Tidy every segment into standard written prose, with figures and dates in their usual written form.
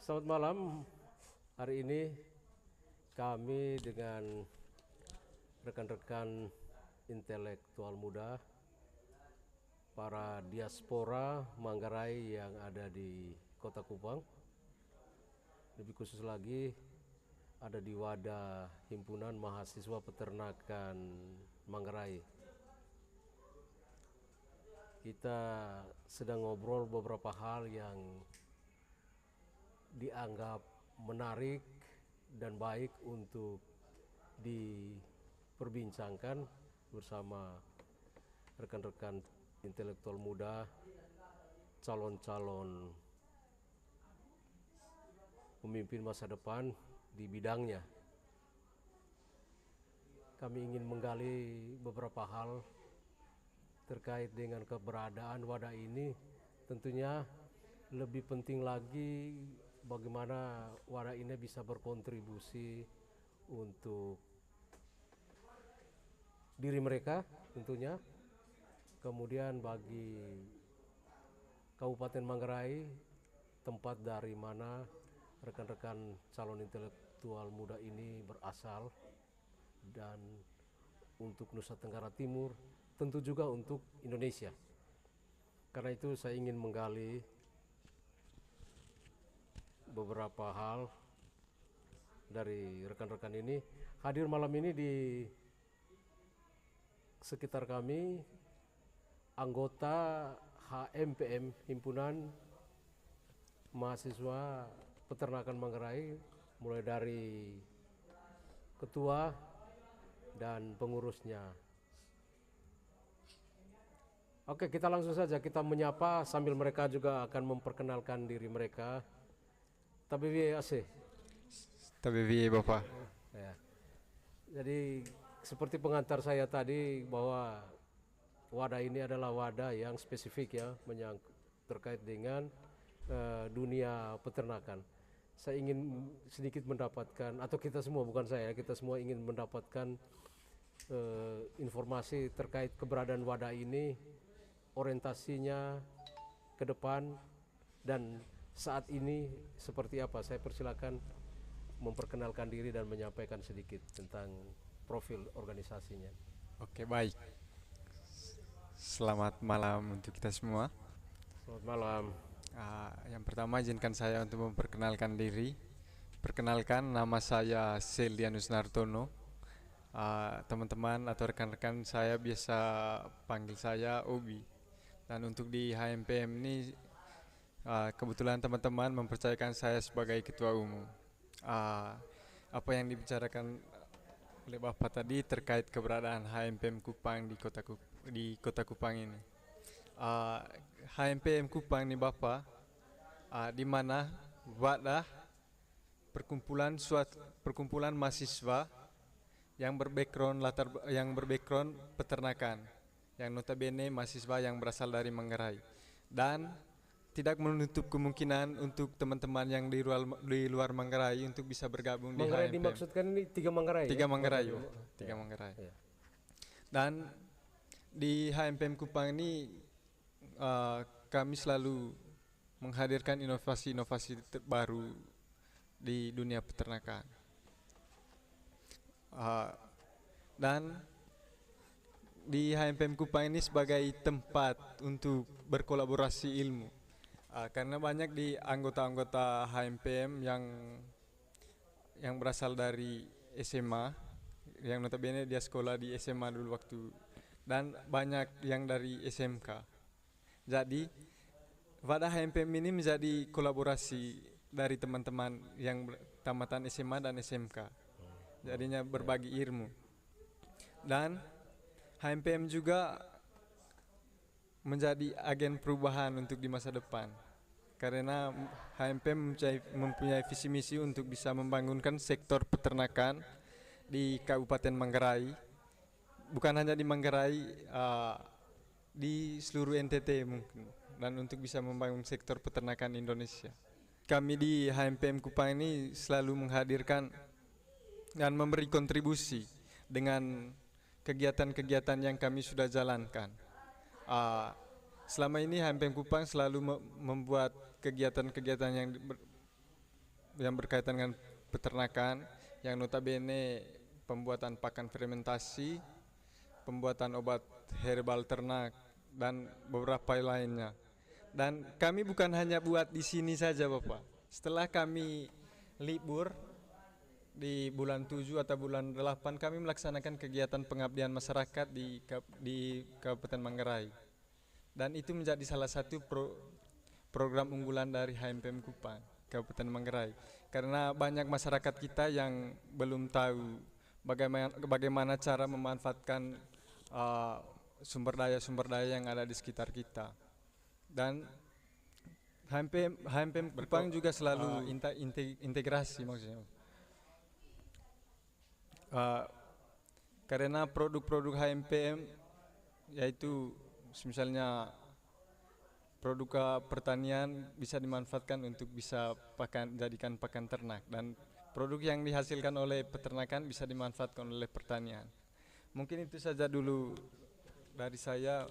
Selamat malam. Hari ini kami dengan rekan-rekan intelektual muda, para diaspora Manggarai yang ada di Kota Kupang, lebih khusus lagi ada di wadah Himpunan Mahasiswa Peternakan Manggarai. Kita sedang ngobrol beberapa hal yang dianggap menarik dan baik untuk diperbincangkan bersama rekan-rekan intelektual muda, calon-calon pemimpin masa depan di bidangnya. Kami ingin menggali beberapa hal terkait dengan keberadaan wadah ini. Tentunya lebih penting lagi bagaimana wadah ini bisa berkontribusi untuk diri mereka tentunya, kemudian bagi Kabupaten Manggarai, tempat dari mana rekan-rekan calon intelektual muda ini berasal, dan untuk Nusa Tenggara Timur, tentu juga untuk Indonesia. Karena itu saya ingin menggali beberapa hal dari rekan-rekan ini. Hadir malam ini di sekitar kami anggota HMPM, Himpunan Mahasiswa Peternakan Manggarai, mulai dari ketua dan pengurusnya. Oke, kita langsung saja kita menyapa sambil mereka juga akan memperkenalkan diri mereka. Tabibi Aceh. Tabibi Bapak. Ya. Jadi seperti pengantar saya tadi bahwa wadah ini adalah wadah yang spesifik ya, terkait dengan dunia peternakan. Saya ingin sedikit mendapatkan, atau kita semua, bukan saya, kita semua ingin mendapatkan informasi terkait keberadaan wadah ini, orientasinya ke depan, dan saat ini seperti apa. Saya persilakan memperkenalkan diri dan menyampaikan sedikit tentang profil organisasinya. Oke, baik. Selamat malam untuk kita semua. Selamat malam. Yang pertama izinkan saya untuk memperkenalkan diri. Perkenalkan, nama saya Seldianus Nartono. Teman-teman atau rekan-rekan saya biasa panggil saya Obi. Dan untuk di HMPM ini kebetulan teman-teman mempercayakan saya sebagai ketua umum. Apa yang dibicarakan oleh Bapak tadi terkait keberadaan HMPM Kupang di Kota Kupang ini. HMPM Kupang ini Bapak, di mana wadah perkumpulan mahasiswa yang berbackground peternakan, yang notabene mahasiswa yang berasal dari Manggarai, dan tidak menutup kemungkinan untuk teman-teman yang di luar Manggarai untuk bisa bergabung di Manggarai HMPM. dimaksudkan ini 3 Manggarai? Tiga ya? Manggarai, tiga Manggarai. Ya. Dan di HMPM Kupang ini kami selalu menghadirkan inovasi-inovasi terbaru di dunia peternakan. Dan di HMPM Kupang ini sebagai tempat untuk berkolaborasi ilmu. Karena banyak di anggota-anggota HMPM yang berasal dari SMA, yang notabene dia sekolah di SMA dulu waktu, dan banyak yang dari SMK. Jadi wadah HMPM ini menjadi kolaborasi dari teman-teman yang tamatan SMA dan SMK. Jadinya berbagi ilmu. Dan HMPM juga menjadi agen perubahan untuk di masa depan, karena HMPM mempunyai visi misi untuk bisa membangunkan sektor peternakan di Kabupaten Manggarai, bukan hanya di Manggarai, di seluruh NTT mungkin, dan untuk bisa membangun sektor peternakan Indonesia. Kami di HMPM Kupang ini selalu menghadirkan dan memberi kontribusi dengan kegiatan-kegiatan yang kami sudah jalankan. Selama ini HMPM Kupang selalu membuat kegiatan-kegiatan yang yang berkaitan dengan peternakan, yang notabene pembuatan pakan fermentasi, pembuatan obat herbal ternak, dan beberapa lainnya. Dan kami bukan hanya buat di sini saja Bapak. Setelah kami libur di bulan 7 atau bulan 8 kami melaksanakan kegiatan pengabdian masyarakat di Kabupaten Manggarai. Dan itu menjadi salah satu program unggulan dari HMPM Kupang Kabupaten Manggarai. Karena banyak masyarakat kita yang belum tahu bagaimana cara memanfaatkan sumber daya yang ada di sekitar kita. Dan HMPM Kupang juga selalu integrasi maksudnya. Karena produk-produk HMPM yaitu misalnya produk pertanian bisa dimanfaatkan untuk bisa jadikan pakan ternak, dan produk yang dihasilkan oleh peternakan bisa dimanfaatkan oleh pertanian. Mungkin itu saja dulu dari saya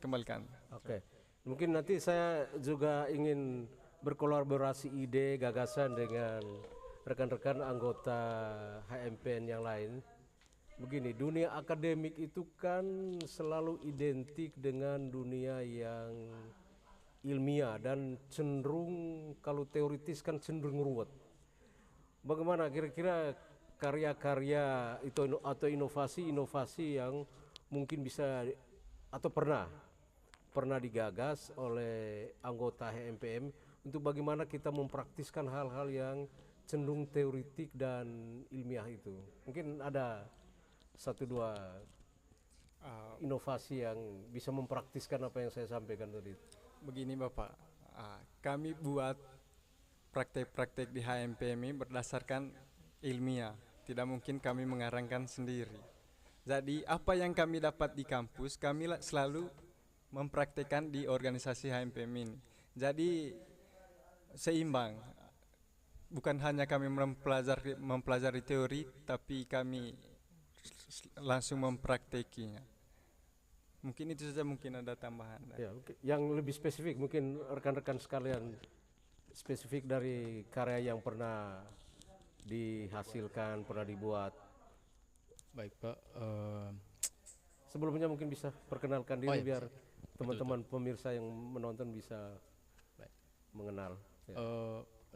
kembalikan. Oke. Mungkin nanti saya juga ingin berkolaborasi ide, gagasan dengan rekan-rekan anggota HMPN yang lain. Begini, dunia akademik itu kan selalu identik dengan dunia yang ilmiah dan cenderung, kalau teoritis kan cenderung ruwet. Bagaimana kira-kira karya-karya itu atau inovasi-inovasi yang mungkin bisa atau pernah digagas oleh anggota HMPM untuk bagaimana kita mempraktiskan hal-hal yang cenderung teoritik dan ilmiah itu. Mungkin ada satu dua inovasi yang bisa mempraktiskan apa yang saya sampaikan tadi. Begini Bapak, kami buat praktek-praktek di HMPM ini berdasarkan ilmiah. Tidak mungkin kami mengarangkan sendiri. Jadi apa yang kami dapat di kampus, kami selalu mempraktekkan di organisasi HMPM ini. Jadi seimbang. Bukan hanya kami mempelajari teori, tapi kami langsung mempraktekinya. Mungkin itu saja, mungkin ada tambahan. Ya, yang lebih spesifik mungkin rekan-rekan sekalian, spesifik dari karya yang pernah dihasilkan, pernah dibuat. Baik Pak. Sebelumnya mungkin bisa perkenalkan diri iya, biar teman-teman pemirsa yang menonton bisa Baik. mengenal. Ya.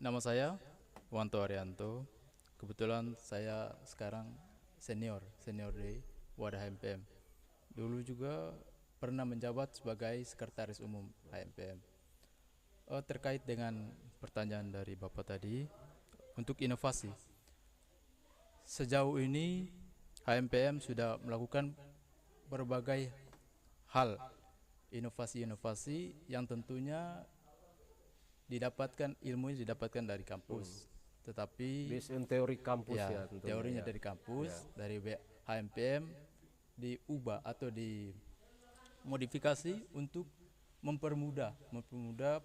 Nama saya Wanto Arianto. Kebetulan saya sekarang senior di Wadah HMPM. Dulu juga pernah menjabat sebagai sekretaris umum HMPM. Terkait dengan pertanyaan dari Bapak tadi, untuk inovasi, sejauh ini HMPM sudah melakukan berbagai hal, inovasi-inovasi yang tentunya ilmunya didapatkan dari kampus. Tetapi Based on teori kampus ya tentunya. teorinya dari kampus, dari HMPM diubah atau dimodifikasi untuk mempermudah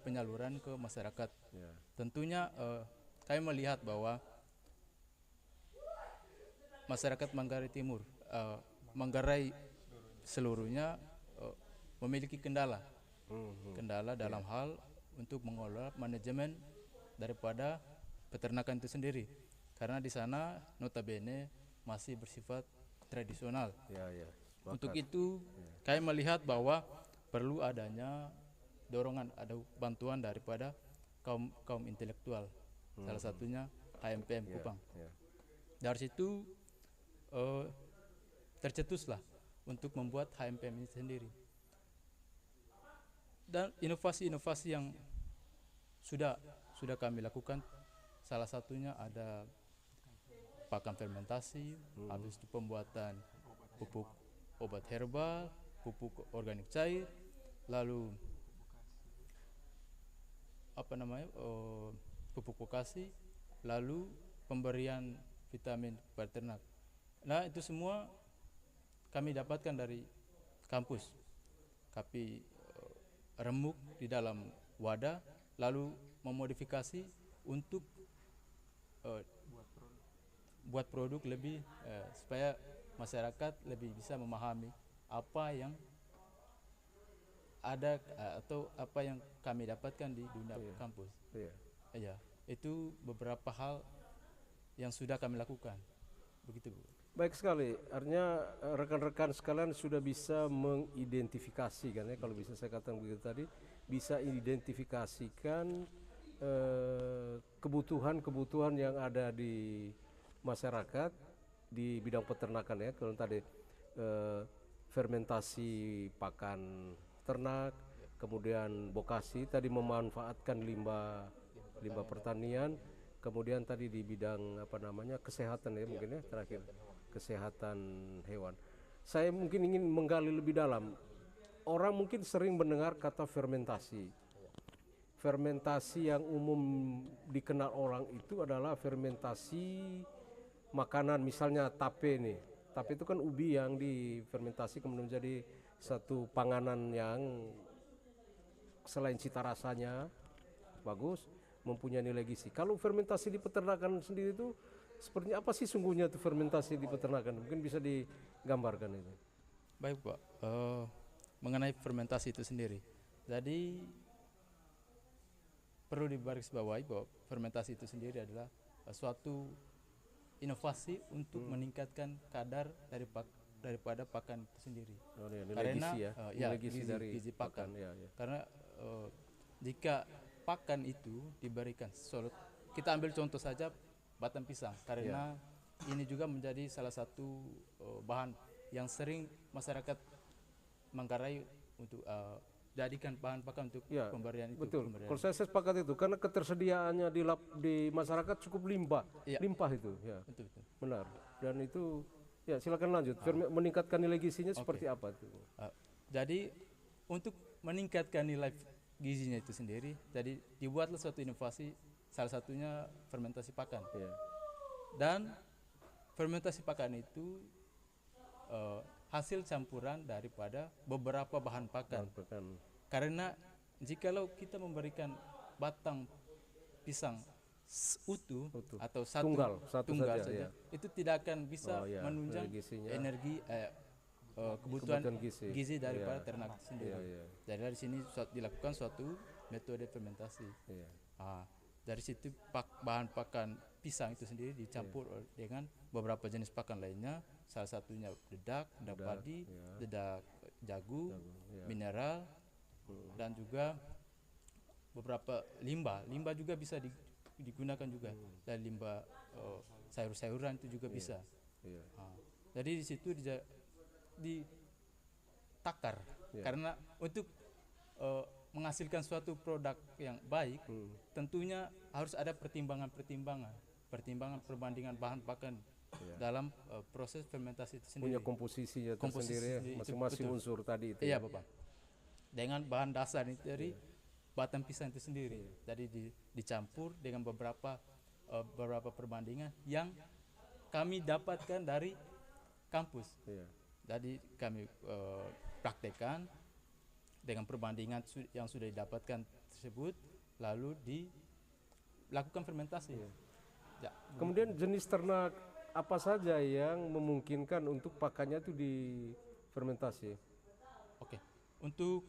penyaluran ke masyarakat. Ya. Tentunya kami melihat bahwa masyarakat Manggarai Timur, Manggarai seluruhnya memiliki kendala dalam hal untuk mengelola manajemen daripada peternakan itu sendiri, karena di sana notabene masih bersifat tradisional. Ya. Untuk itu kami melihat bahwa perlu adanya dorongan, ada bantuan daripada kaum intelektual, salah satunya HMPM Kupang. Ya. Dari situ tercetuslah untuk membuat HMPM ini sendiri. Dan inovasi-inovasi yang sudah kami lakukan, salah satunya ada pakan fermentasi, habis itu pembuatan pupuk obat herbal, pupuk organik cair, lalu pupuk vokasi, lalu pemberian vitamin pada ternak. Nah, itu semua kami dapatkan dari kampus. Kami remuk di dalam wadah, lalu memodifikasi untuk buat produk lebih supaya masyarakat lebih bisa memahami apa yang ada atau apa yang kami dapatkan di dunia kampus. Iya. Iya. Itu beberapa hal yang sudah kami lakukan. Begitu, Bu. Baik sekali, artinya rekan-rekan sekalian sudah bisa mengidentifikasi kan ya, kalau bisa saya katakan begitu tadi, bisa identifikasikan kebutuhan-kebutuhan yang ada di masyarakat di bidang peternakan ya, kalau tadi fermentasi pakan ternak, kemudian bokasi tadi memanfaatkan limbah pertanian, kemudian tadi di bidang apa namanya kesehatan ya mungkin ya terakhir kesehatan hewan. Saya mungkin ingin menggali lebih dalam. Orang mungkin sering mendengar kata fermentasi. Fermentasi yang umum dikenal orang itu adalah fermentasi makanan, misalnya tape nih. Tape itu kan ubi yang difermentasi kemudian menjadi satu panganan yang selain cita rasanya bagus, mempunyai nilai gizi. Kalau fermentasi di peternakan sendiri itu sepertinya apa sih sungguhnya itu fermentasi di peternakan? Mungkin bisa digambarkan itu. Baik, Pak. Mengenai fermentasi itu sendiri. Jadi perlu digarisbawahi bahwa fermentasi itu sendiri adalah suatu inovasi untuk meningkatkan kadar daripada pakan itu sendiri. Oh, ya, nilai Karena gizi ya, nilai gizi dari gizi pakan. Ya, ya. Karena jika pakan itu diberikan kita ambil contoh saja batang pisang, karena ini juga menjadi salah satu bahan yang sering masyarakat Manggarai untuk jadikan bahan pakan untuk Ya, pemberian itu. betul. Pemberian. Kalau saya sepakat itu karena ketersediaannya di masyarakat cukup limpah, Iya. limpah itu, ya, Betul, betul. benar. Dan itu, ya silakan lanjut. Meningkatkan nilai gizinya seperti apa itu? Jadi untuk meningkatkan nilai gizinya itu sendiri, jadi dibuatlah suatu inovasi, salah satunya fermentasi pakan. Ya. Dan fermentasi pakan itu hasil campuran daripada beberapa bahan pakan. Bahkan, Karena jikalau kita memberikan batang pisang utuh atau Tunggal, satu tunggal saja, saja, itu tidak akan bisa Oh, ya, menunjang gizinya. energi kebutuhan gizi. gizi daripada Iya. ternak itu sendiri. Iya, iya. Jadi dari sini dilakukan suatu metode fermentasi. Iya. Dari situ bahan pakan pisang itu sendiri dicampur dengan beberapa jenis pakan lainnya, salah satunya dedak padi, dedak jagung, mineral, dan juga beberapa limbah. Limbah juga bisa digunakan juga, dan limbah sayur-sayuran itu juga bisa. Iya. Jadi di situ ditakar, karena untuk menghasilkan suatu produk yang baik, tentunya harus ada pertimbangan perbandingan bahan pakan dalam proses fermentasi itu sendiri. Punya komposisinya tersendiri ya, itu masing-masing betul. unsur tadi itu. Iya, ya. Bapak. Dengan bahan dasar itu dari batang pisang itu sendiri. Jadi dicampur dengan beberapa perbandingan yang kami dapatkan dari kampus. Iya. Jadi kami praktekkan dengan perbandingan yang sudah didapatkan tersebut, lalu dilakukan fermentasi. Ya. Kemudian jenis ternak apa saja yang memungkinkan untuk pakannya itu difermentasi? Oke. Untuk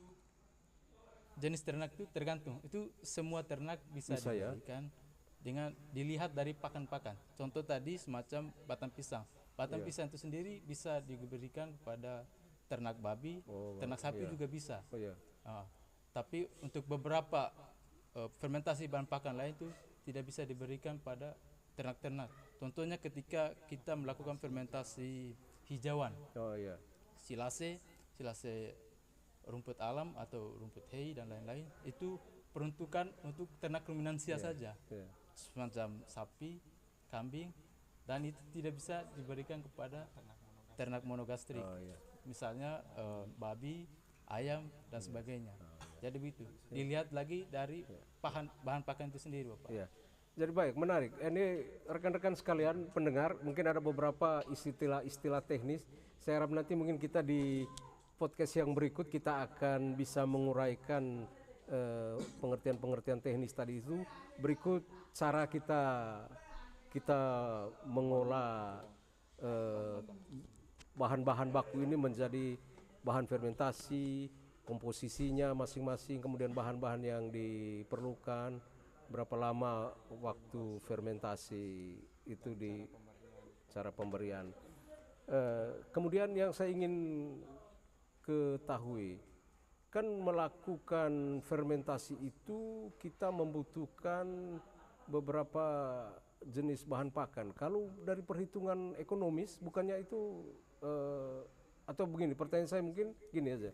jenis ternak itu tergantung. Itu semua ternak bisa ya? diberikan dengan dilihat dari pakan-pakan. Contoh tadi semacam batang pisang. Batang pisang itu sendiri bisa diberikan kepada ternak babi, ternak sapi juga bisa. Oh ya. Tapi untuk beberapa fermentasi bahan pakan lain itu tidak bisa diberikan pada ternak-ternak. Contohnya ketika kita melakukan fermentasi hijauan, Oh iya. silase rumput alam atau rumput hei dan lain-lain, itu peruntukan untuk ternak ruminansia saja, Iya. semacam sapi, kambing, dan itu tidak bisa diberikan kepada ternak monogastrik. Oh iya. Misalnya babi, ayam dan sebagainya. Jadi begitu. Dilihat lagi dari bahan pakan itu sendiri, Bapak. Iya. Jadi baik, menarik. Ini rekan-rekan sekalian pendengar, mungkin ada beberapa istilah teknis. Saya harap nanti mungkin kita di podcast yang berikut kita akan bisa menguraikan pengertian-pengertian teknis tadi itu. Berikut cara kita mengolah bahan-bahan baku ini menjadi bahan fermentasi, komposisinya masing-masing, kemudian bahan-bahan yang diperlukan, berapa lama waktu fermentasi itu di cara pemberian. Kemudian yang saya ingin ketahui, kan melakukan fermentasi itu kita membutuhkan beberapa jenis bahan pakan. Kalau dari perhitungan ekonomis, bukannya itu atau begini, pertanyaan saya mungkin gini aja,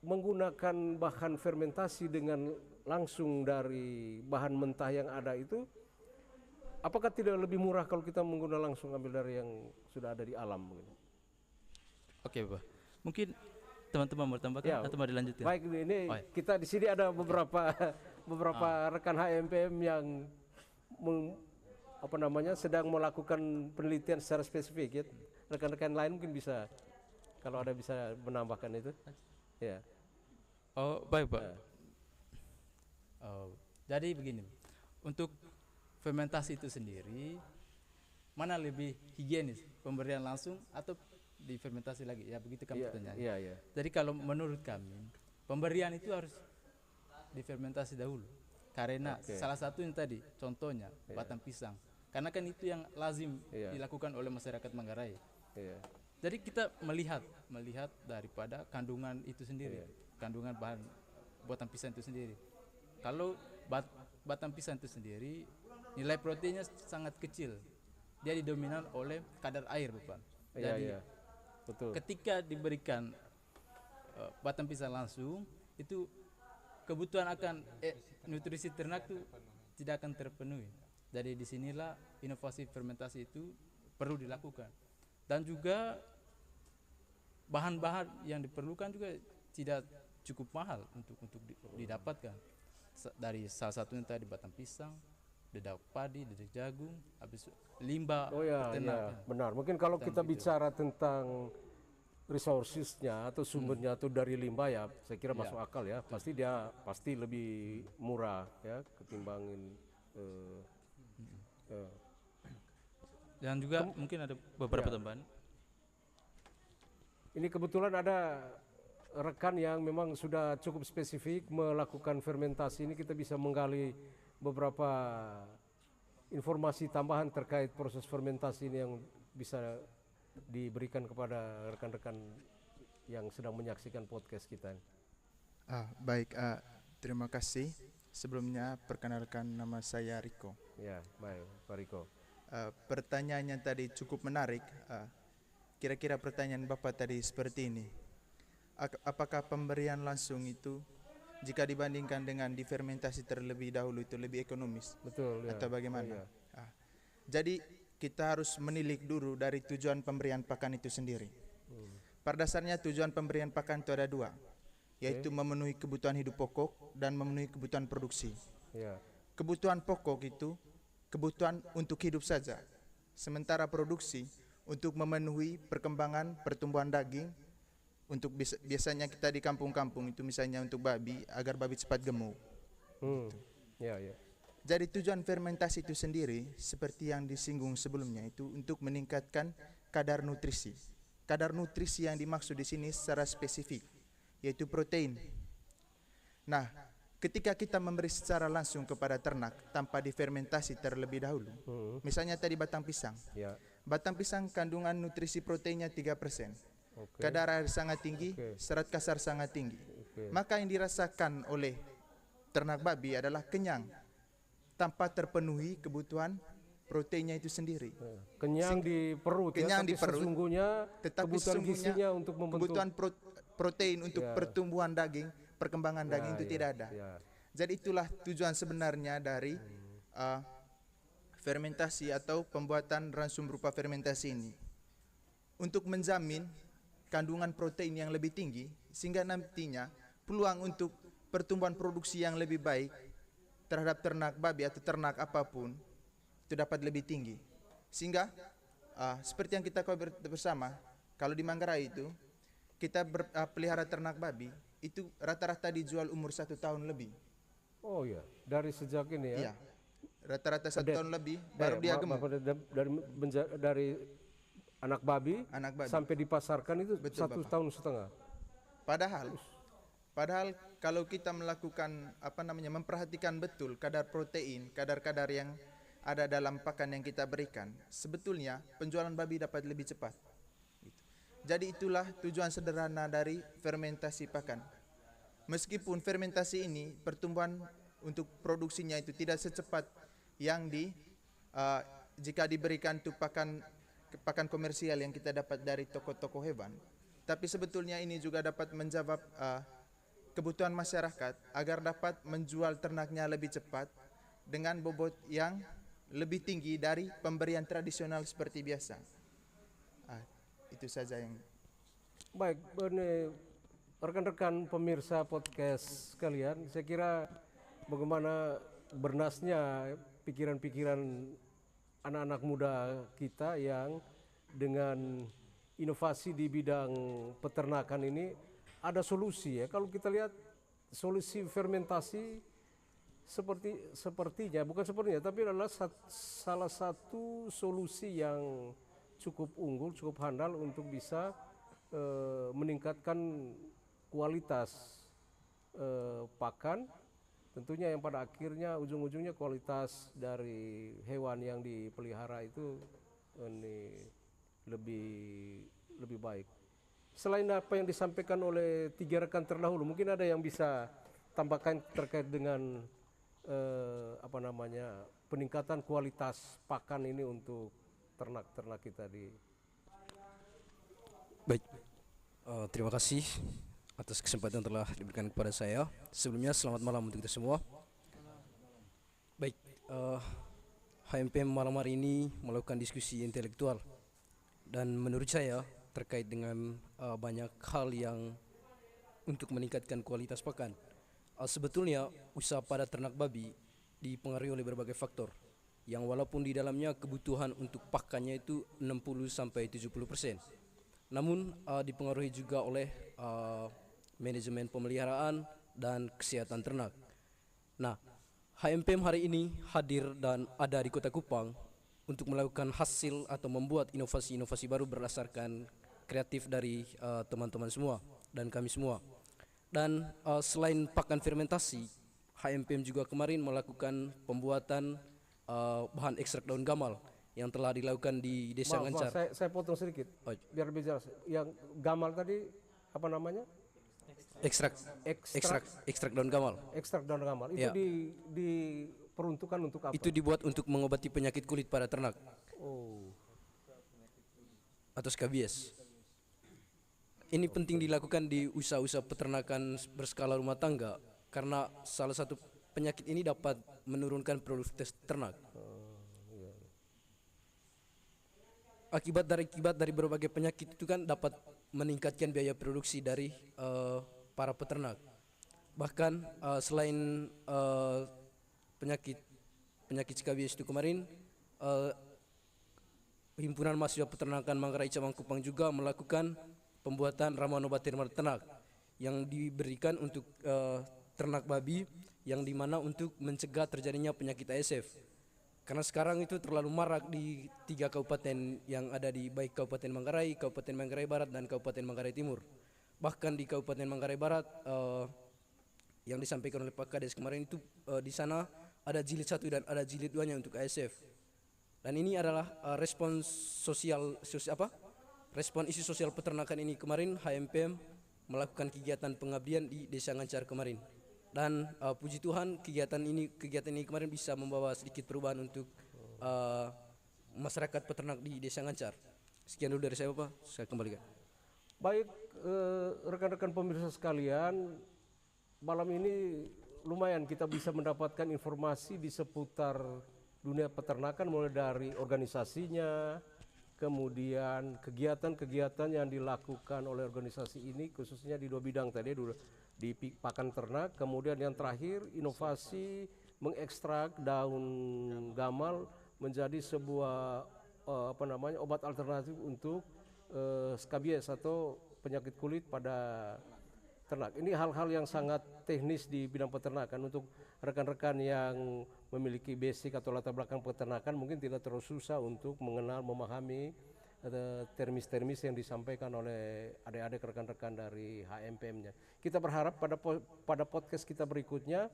menggunakan bahan fermentasi dengan langsung dari bahan mentah yang ada itu, apakah tidak lebih murah kalau kita menggunakan langsung ambil dari yang sudah ada di alam? Oke, Pak. Mungkin teman-teman mau tambahkan Ya, atau mau dilanjutkan? baik, ini Oh, ya. kita di sini ada beberapa rekan HMPM yang sedang melakukan penelitian secara spesifik ya. Rekan-rekan lain mungkin bisa, kalau ada bisa menambahkan itu. Ya. Oh, baik, Pak. Oh, jadi begini, untuk fermentasi itu sendiri, mana lebih higienis, pemberian langsung atau difermentasi lagi? Ya begitu kan pertanyaannya. Iya, iya. Jadi kalau menurut kami, pemberian itu harus difermentasi dahulu. Karena salah satunya tadi, contohnya batang pisang. Karena kan itu yang lazim dilakukan oleh masyarakat Manggarai. Iya. Jadi kita melihat daripada kandungan itu sendiri, kandungan bahan buatan pisang itu sendiri. Kalau batang pisang itu sendiri nilai proteinnya sangat kecil, dia didominan oleh kadar air, Bapak. Jadi betul. ketika diberikan batang pisang langsung, itu kebutuhan akan nutrisi ternak itu tidak akan terpenuhi. Jadi disinilah inovasi fermentasi itu perlu dilakukan. Dan juga bahan-bahan yang diperlukan juga tidak cukup mahal untuk didapatkan. Dari salah satunya tadi batang pisang, dedak padi, dedak jagung, habis limbah peternakan. Benar. Mungkin kalau kita bicara tentang resourcesnya atau sumbernya atau dari limbah ya, saya kira masuk akal ya. Pasti lebih murah ya ketimbangin. Dan juga mungkin ada beberapa tambahan. Ini kebetulan ada rekan yang memang sudah cukup spesifik melakukan fermentasi ini, kita bisa menggali beberapa informasi tambahan terkait proses fermentasi ini yang bisa diberikan kepada rekan-rekan yang sedang menyaksikan podcast kita. Baik, terima kasih. Sebelumnya perkenalkan, nama saya Riko. Ya, baik, Pak Riko. Pertanyaannya tadi cukup menarik. Kira-kira pertanyaan Bapak tadi seperti ini. Apakah pemberian langsung itu jika dibandingkan dengan difermentasi terlebih dahulu itu lebih ekonomis? Betul. Atau bagaimana? Ya. Jadi kita harus menilik dulu dari tujuan pemberian pakan itu sendiri. Pada dasarnya tujuan pemberian pakan itu ada dua, yaitu memenuhi kebutuhan hidup pokok dan memenuhi kebutuhan produksi. Ya. Kebutuhan pokok itu kebutuhan untuk hidup saja, sementara produksi untuk memenuhi perkembangan pertumbuhan daging. Untuk biasanya kita di kampung-kampung itu misalnya untuk babi agar babi cepat gemuk. Ya. Jadi tujuan fermentasi itu sendiri seperti yang disinggung sebelumnya itu untuk meningkatkan kadar nutrisi. Kadar nutrisi yang dimaksud di sini secara spesifik yaitu protein. Nah, ketika kita memberi secara langsung kepada ternak tanpa difermentasi terlebih dahulu, misalnya tadi batang pisang. Ya. Batang pisang kandungan nutrisi proteinnya 3%. Kadar air sangat tinggi, serat kasar sangat tinggi. Maka yang dirasakan oleh ternak babi adalah kenyang tanpa terpenuhi kebutuhan proteinnya itu sendiri. Kenyang di perut, kenyang ya, di perut, sesungguhnya tetapi kebutuhan gizinya untuk membentuk kebutuhan protein untuk pertumbuhan daging, perkembangan daging itu tidak ada. Jadi itulah tujuan sebenarnya dari fermentasi atau pembuatan ransum berupa fermentasi ini, untuk menjamin kandungan protein yang lebih tinggi sehingga nantinya peluang untuk pertumbuhan produksi yang lebih baik terhadap ternak babi atau ternak apapun itu dapat lebih tinggi. Sehingga seperti yang kita ketahui bersama, kalau di Manggarai itu kita pelihara ternak babi itu rata-rata dijual umur 1 tahun lebih. Oh ya, dari sejak ini ya. Iya. Rata-rata 1 tahun lebih baru dia gemuk. Dari anak babi Anak babi. sampai dipasarkan itu Betul, 1,5 tahun. Padahal Padahal kalau kita melakukan memperhatikan betul kadar protein, kadar-kadar yang ada dalam pakan yang kita berikan, sebetulnya penjualan babi dapat lebih cepat. Jadi itulah tujuan sederhana dari fermentasi pakan. Meskipun fermentasi ini pertumbuhan untuk produksinya itu tidak secepat yang jika diberikan untuk pakan komersial yang kita dapat dari toko-toko hewan, tapi sebetulnya ini juga dapat menjawab kebutuhan masyarakat agar dapat menjual ternaknya lebih cepat dengan bobot yang lebih tinggi dari pemberian tradisional seperti biasa. Itu saja yang Baik, ini rekan-rekan pemirsa podcast sekalian, saya kira bagaimana bernasnya pikiran-pikiran anak-anak muda kita yang dengan inovasi di bidang peternakan ini ada solusi ya. Kalau kita lihat solusi fermentasi sepertinya tapi adalah salah satu solusi yang cukup unggul, cukup handal untuk bisa meningkatkan kualitas pakan, tentunya yang pada akhirnya ujung-ujungnya kualitas dari hewan yang dipelihara itu ini lebih baik. Selain apa yang disampaikan oleh tiga rekan terdahulu, mungkin ada yang bisa tambahkan terkait dengan peningkatan kualitas pakan ini untuk ternak-ternak kita di. Baik, terima kasih atas kesempatan yang telah diberikan kepada saya. Sebelumnya selamat malam untuk kita semua. Baik, HMPM malam hari ini melakukan diskusi intelektual dan menurut saya terkait dengan banyak hal yang untuk meningkatkan kualitas pakan. Sebetulnya usaha pada ternak babi dipengaruhi oleh berbagai faktor yang walaupun di dalamnya kebutuhan untuk pakannya itu 60-70%. Namun dipengaruhi juga oleh manajemen pemeliharaan dan kesehatan ternak. Nah, HMPM hari ini hadir dan ada di Kota Kupang untuk melakukan hasil atau membuat inovasi-inovasi baru berdasarkan kreatif dari teman-teman semua dan kami semua. Dan selain pakan fermentasi, HMPM juga kemarin melakukan pembuatan bahan ekstrak daun gamal yang telah dilakukan di Desa Ngancar. Saya potong sedikit biar lebih jelas. Yang gamal tadi apa namanya? Ekstrak daun gamal. Ekstrak daun gamal. Itu Ya. diperuntukkan untuk apa? Itu dibuat untuk mengobati penyakit kulit pada ternak Oh. atau skabies. Ini penting dilakukan di usaha-usaha peternakan berskala rumah tangga karena salah satu penyakit ini dapat menurunkan produktivitas ternak. Akibat dari berbagai penyakit itu kan dapat meningkatkan biaya produksi dari para peternak. Bahkan selain penyakit skabies itu kemarin, Himpunan Mahasiswa Peternakan Manggarai Cabang Kupang juga melakukan pembuatan ramuan obat ternak ternak yang diberikan untuk ternak babi yang dimana untuk mencegah terjadinya penyakit ASF. Karena sekarang itu terlalu marak di 3 kabupaten yang ada di baik Kabupaten Manggarai, Kabupaten Manggarai Barat dan Kabupaten Manggarai Timur. Bahkan di Kabupaten Manggarai Barat yang disampaikan oleh Pak Kades kemarin itu di sana ada jilid 1 dan ada jilid 2-nya untuk ASF. Dan ini adalah respon isu sosial peternakan ini kemarin HMPM melakukan kegiatan pengabdian di Desa Ngancar kemarin. Dan puji Tuhan kegiatan ini kemarin bisa membawa sedikit perubahan untuk masyarakat peternak di Desa Ngancar. Sekian dulu dari saya Bapak, saya kembalikan. Baik, rekan-rekan pemirsa sekalian, malam ini lumayan kita bisa mendapatkan informasi di seputar dunia peternakan mulai dari organisasinya, kemudian kegiatan-kegiatan yang dilakukan oleh organisasi ini khususnya di 2 bidang tadi, di pakan ternak, kemudian yang terakhir inovasi mengekstrak daun gamal menjadi sebuah obat alternatif untuk skabies atau penyakit kulit pada ternak. Ini hal-hal yang sangat teknis di bidang peternakan. Untuk rekan-rekan yang memiliki basic atau latar belakang peternakan mungkin tidak terlalu susah untuk mengenal, memahami termis-termis yang disampaikan oleh adik-adik rekan-rekan dari HMPM-nya. Kita berharap pada podcast kita berikutnya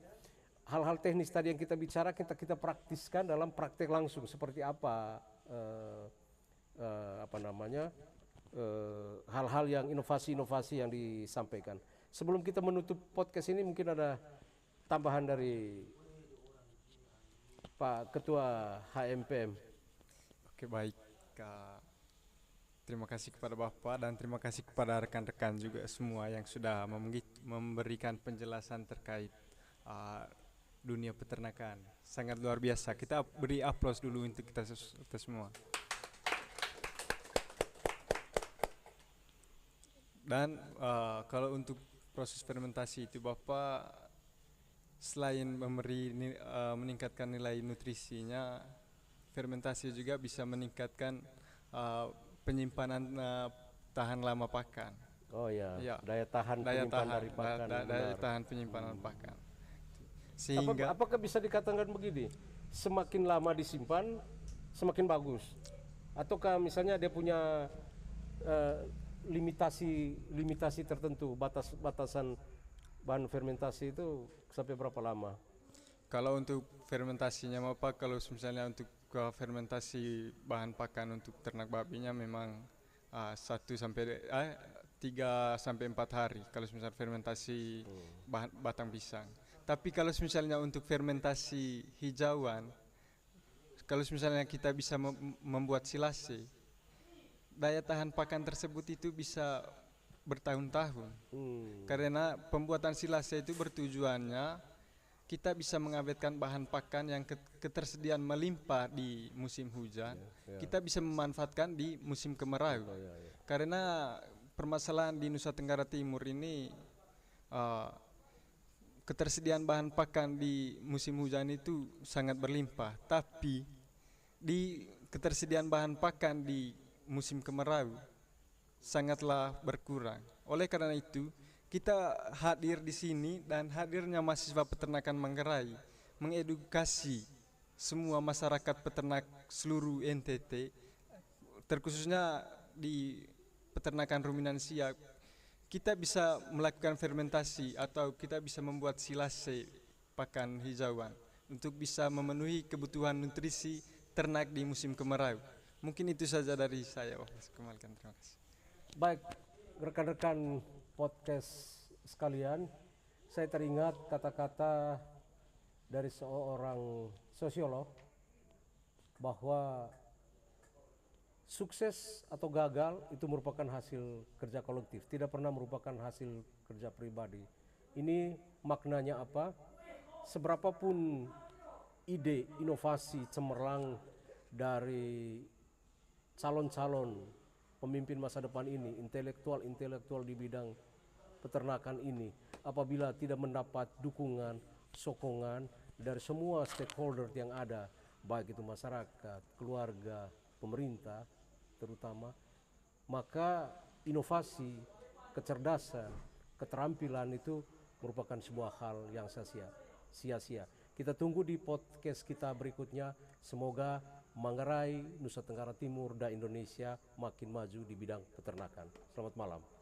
hal-hal teknis tadi yang kita bicara kita praktiskan dalam praktek langsung seperti apa hal-hal yang inovasi-inovasi yang disampaikan. Sebelum kita menutup podcast ini mungkin ada tambahan dari Pak Ketua HMPM. Oke, baik. Terima kasih kepada Bapak dan terima kasih kepada rekan-rekan juga semua yang sudah memberikan penjelasan terkait dunia peternakan. Sangat luar biasa. Kita beri aplaus dulu untuk kita semua. Dan kalau untuk proses fermentasi itu Bapak selain meningkatkan nilai nutrisinya, fermentasi juga bisa meningkatkan penyimpanan tahan lama pakan. Oh ya, Ya, daya tahan penyimpanan dari pakan. daya tahan penyimpanan pakan. Sehingga Apakah bisa dikatakan begini, semakin lama disimpan semakin bagus, ataukah misalnya dia punya limitasi tertentu, batasan bahan fermentasi itu sampai berapa lama? kalau untuk fermentasinya Bapak, kalau misalnya untuk fermentasi bahan pakan untuk ternak babinya memang 3 sampai 4 hari kalau misalnya fermentasi batang pisang. Tapi kalau misalnya untuk fermentasi hijauan, kalau misalnya kita bisa membuat silase, daya tahan pakan tersebut itu bisa bertahun-tahun. Karena pembuatan silase itu bertujuannya kita bisa mengawetkan bahan pakan yang ketersediaan melimpah di musim hujan, kita bisa memanfaatkan di musim kemarau. Karena permasalahan di Nusa Tenggara Timur ini ketersediaan bahan pakan di musim hujan itu sangat berlimpah, tapi di ketersediaan bahan pakan di musim kemarau sangatlah berkurang. Oleh karena itu kita hadir di sini dan hadirnya mahasiswa peternakan Manggarai mengedukasi semua masyarakat peternak seluruh NTT, terkhususnya di peternakan ruminansia. Kita bisa melakukan fermentasi atau kita bisa membuat silase pakan hijauan untuk bisa memenuhi kebutuhan nutrisi ternak di musim kemarau. Mungkin itu saja dari saya. Terima kasih. Baik, rekan-rekan podcast sekalian, saya teringat kata-kata dari seorang sosiolog bahwa sukses atau gagal itu merupakan hasil kerja kolektif, tidak pernah merupakan hasil kerja pribadi. Ini maknanya apa? Seberapapun ide, inovasi cemerlang dari calon-calon pemimpin masa depan ini, intelektual di bidang peternakan ini, apabila tidak mendapat dukungan, sokongan dari semua stakeholder yang ada, baik itu masyarakat, keluarga, pemerintah terutama, maka inovasi, kecerdasan, keterampilan itu merupakan sebuah hal yang sia-sia. Kita tunggu di podcast kita berikutnya. Semoga Manggarai, Nusa Tenggara Timur, dan Indonesia makin maju di bidang peternakan. Selamat malam.